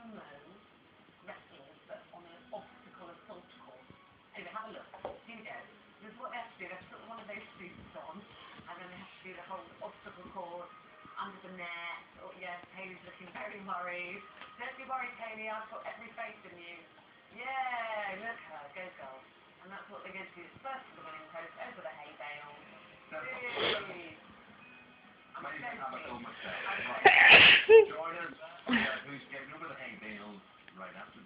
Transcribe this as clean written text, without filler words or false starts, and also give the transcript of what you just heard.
sumo wrestlers, but on an obstacle assault course. Anyway, have a look. Here we go. This is what they have to do. They have to put one of those suits on, and then they have to do the whole obstacle course under the net. Oh, yes, Hayley's looking very worried. Don't be worried, Hayley. I've got every faith in you. Yeah, look at her. Go, girl. And that's what they're going to do. First to the winning post, over the hay bale. Yay! I'm Join us, who's getting over the hay bale right after